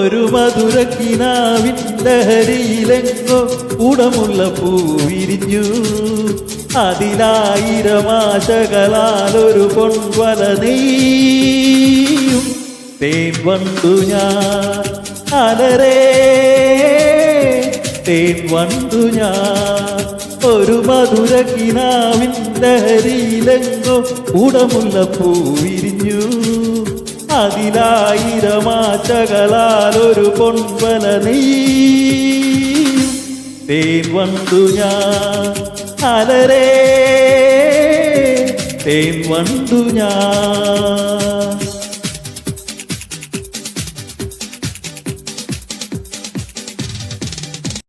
ഒരു മധുരക്കിനാവിൻ ലഹരിയിലെങ്ങോ ഉടമുള്ള പൂവിരിഞ്ഞു. അതിലായിരമാശകളാൽ ഒരു പൊൻവല നെയ്യും. തേൻ വണ്ടു ഞാൻ അലരേ, തേൻ വണ്ടു ഞാൻ. ഒരു മധുരക്കിനാവിൻ ലഹരിയിലെങ്ങോ ഉടമുള്ള പൂവിരിഞ്ഞു. അതിലായിരമാശകളാൽ ഒരു പൊൻവല നെയ്യും. തേൻ വണ്ടു ഞാൻ അലരേ, തേൻ വണ്ടു ഞാൻ.